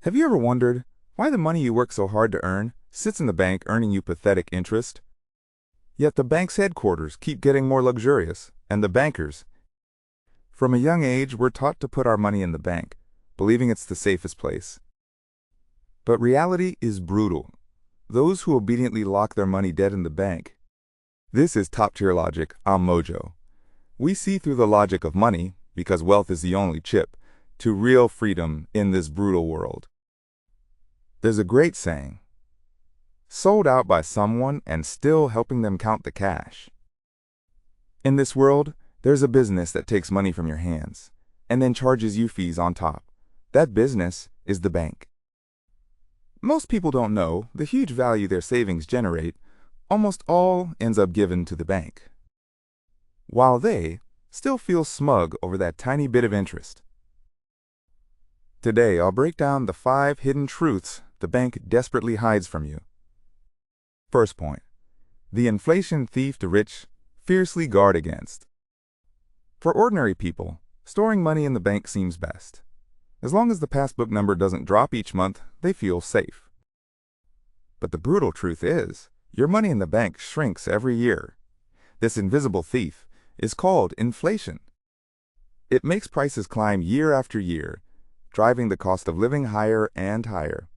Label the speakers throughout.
Speaker 1: Have you ever wondered why the money you work so hard to earn sits in the bank earning you pathetic interest? Yet the bank's headquarters keep getting more luxurious, and the bankers. From a young age, we're taught to put our money in the bank, believing it's the safest place. But reality is brutal. Those who obediently lock their money dead in the bank. This is top-tier logic, I'm Mojo. We see through the logic of money, because wealth is the only chip, to real freedom in this brutal world. There's a great saying, sold out by someone and still helping them count the cash. In this world, there's a business that takes money from your hands and then charges you fees on top. That business is the bank. Most people don't know the huge value their savings generate. Almost all ends up given to the bank, while they still feel smug over that tiny bit of interest. Today, I'll break down the 5 hidden truths the bank desperately hides from you. First point, the inflation thief the rich fiercely guard against. For ordinary people, storing money in the bank seems best. As long as the passbook number doesn't drop each month, they feel safe. But the brutal truth is, your money in the bank shrinks every year. This invisible thief is called inflation. It makes prices climb year after year, driving the cost of living higher and higher.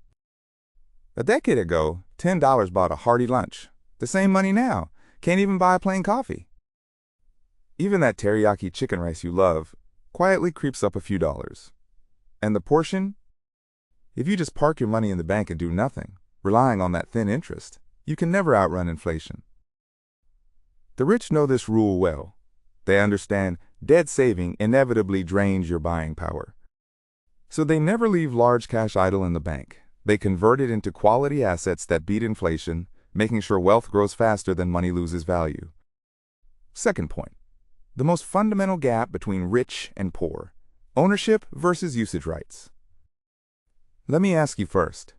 Speaker 1: A decade ago, $10 bought a hearty lunch. The same money now can't even buy a plain coffee. Even that teriyaki chicken rice you love quietly creeps up a few dollars. And the portion? If you just park your money in the bank and do nothing, relying on that thin interest, you can never outrun inflation. The rich know this rule well. They understand dead saving inevitably drains your buying power. So they never leave large cash idle in the bank. They convert it into quality assets that beat inflation, making sure wealth grows faster than money loses value. Second point, the most fundamental gap between rich and poor, ownership versus usage rights. Let me ask you first,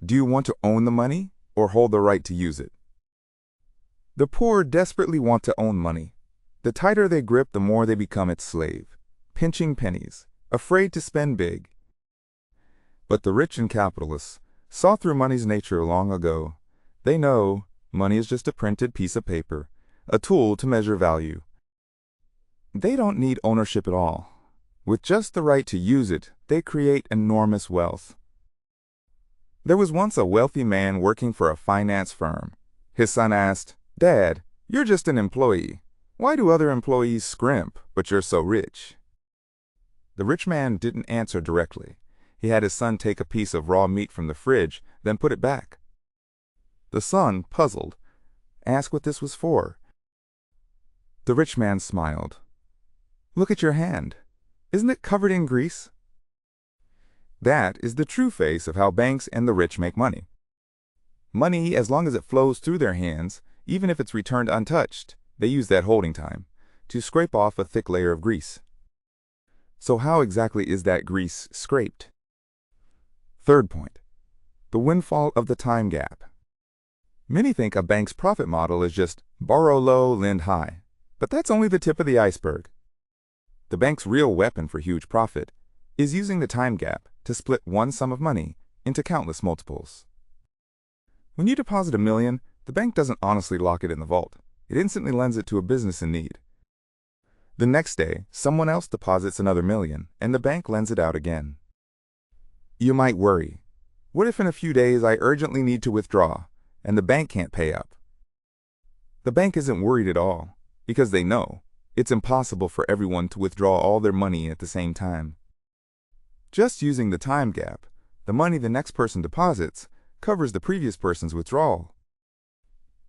Speaker 1: do you want to own the money or hold the right to use it? The poor desperately want to own money. The tighter they grip, the more they become its slave, pinching pennies, afraid to spend big. But the rich and capitalists saw through money's nature long ago. They know money is just a printed piece of paper, a tool to measure value. They don't need ownership at all. With just the right to use it, they create enormous wealth. There was once a wealthy man working for a finance firm. His son asked, "Dad, you're just an employee. Why do other employees scrimp, but you're so rich?" The rich man didn't answer directly. He had his son take a piece of raw meat from the fridge, then put it back. The son, puzzled, asked what this was for. The rich man smiled. "Look at your hand. Isn't it covered in grease?" That is the true face of how banks and the rich make money. Money, as long as it flows through their hands, even if it's returned untouched, they use that holding time to scrape off a thick layer of grease. So how exactly is that grease scraped? Third point, the windfall of the time gap. Many think a bank's profit model is just borrow low, lend high, but that's only the tip of the iceberg. The bank's real weapon for huge profit is using the time gap to split one sum of money into countless multiples. When you deposit $1 million, the bank doesn't honestly lock it in the vault. It instantly lends it to a business in need. The next day, someone else deposits another $1 million, and the bank lends it out again. You might worry, what if in a few days I urgently need to withdraw, and the bank can't pay up? The bank isn't worried at all, because they know it's impossible for everyone to withdraw all their money at the same time. Just using the time gap, the money the next person deposits covers the previous person's withdrawal.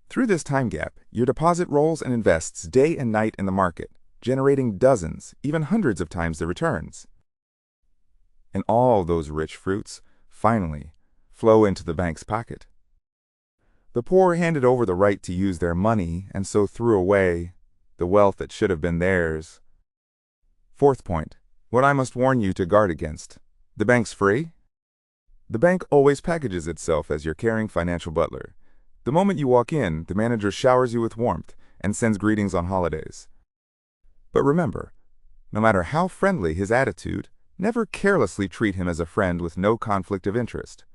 Speaker 1: Through this time gap, your deposit rolls and invests day and night in the market, generating dozens, even hundreds of times the returns. And all those rich fruits, finally, flow into the bank's pocket. The poor handed over the right to use their money and so threw away the wealth that should have been theirs. Fourth point, what I must warn you to guard against. The bank's free? The bank always packages itself as your caring financial butler. The moment you walk in, the manager showers you with warmth and sends greetings on holidays. But remember, no matter how friendly his attitude, Never carelessly treat him as a friend with no conflict of interest.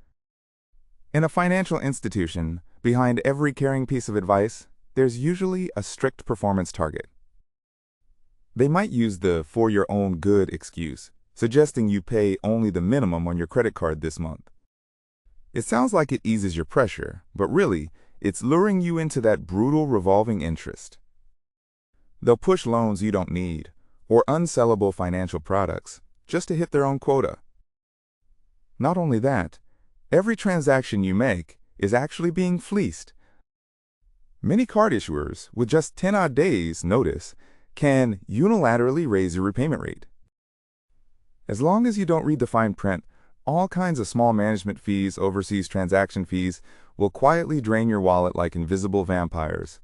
Speaker 1: In a financial institution, behind every caring piece of advice, there's usually a strict performance target. They might use the "for your own good" excuse, suggesting you pay only the minimum on your credit card this month. It sounds like it eases your pressure, but really, it's luring you into that brutal revolving interest. They'll push loans you don't need, or unsellable financial products, just to hit their own quota. Not only that, every transaction you make is actually being fleeced. Many card issuers, with just 10 odd days' notice, can unilaterally raise your repayment rate. As long as you don't read the fine print, all kinds of small management fees, overseas transaction fees, will quietly drain your wallet like invisible vampires.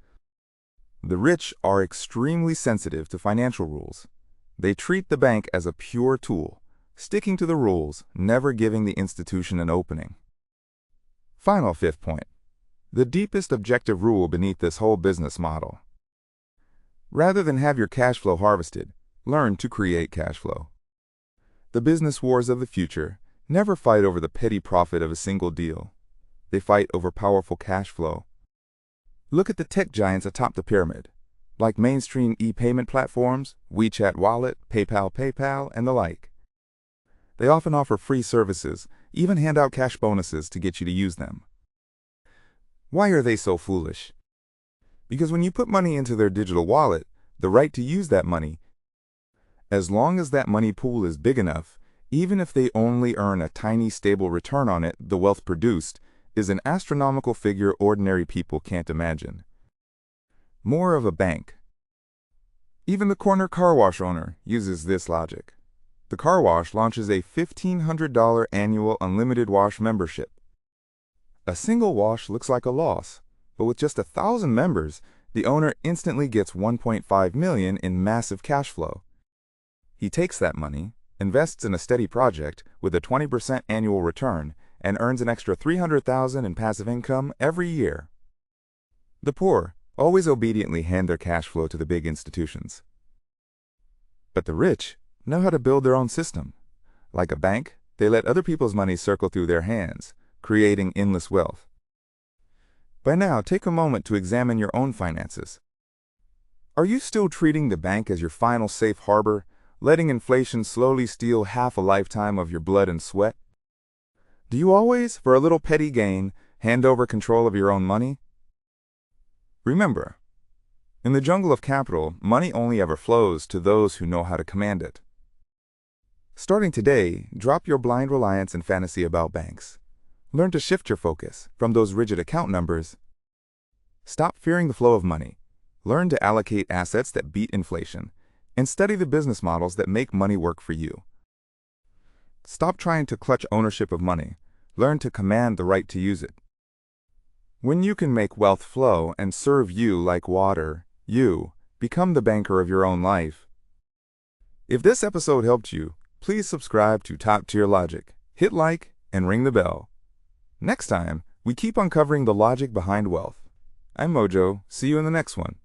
Speaker 1: The rich are extremely sensitive to financial rules. They treat the bank as a pure tool, sticking to the rules, never giving the institution an opening. Final fifth point, the deepest objective rule beneath this whole business model. Rather than have your cash flow harvested, learn to create cash flow. The business wars of the future never fight over the petty profit of a single deal. They fight over powerful cash flow. Look at the tech giants atop the pyramid, like mainstream e-payment platforms, WeChat Wallet, PayPal, and the like. They often offer free services, even hand out cash bonuses to get you to use them. Why are they so foolish? Because when you put money into their digital wallet, the right to use that money, as long as that money pool is big enough, even if they only earn a tiny stable return on it, the wealth produced is an astronomical figure ordinary people can't imagine. More of a bank. Even the corner car wash owner uses this logic. The car wash launches a $1,500 annual unlimited wash membership. A single wash looks like a loss, but with just 1,000 members, the owner instantly gets $1.5 million in massive cash flow. He takes that money, invests in a steady project with a 20% annual return, and earns an extra $300,000 in passive income every year. The poor always obediently hand their cash flow to the big institutions. But the rich know how to build their own system. Like a bank, they let other people's money circle through their hands, creating endless wealth. By now, take a moment to examine your own finances. Are you still treating the bank as your final safe harbor, letting inflation slowly steal half a lifetime of your blood and sweat? Do you always, for a little petty gain, hand over control of your own money? Remember, in the jungle of capital, money only ever flows to those who know how to command it. Starting today, drop your blind reliance and fantasy about banks. Learn to shift your focus from those rigid account numbers. Stop fearing the flow of money. Learn to allocate assets that beat inflation, and study the business models that make money work for you. Stop trying to clutch ownership of money. Learn to command the right to use it. When you can make wealth flow and serve you like water, you become the banker of your own life. If this episode helped you, please subscribe to Top Tier Logic, hit like, and ring the bell. Next time, we keep uncovering the logic behind wealth. I'm Mojo. See you in the next one.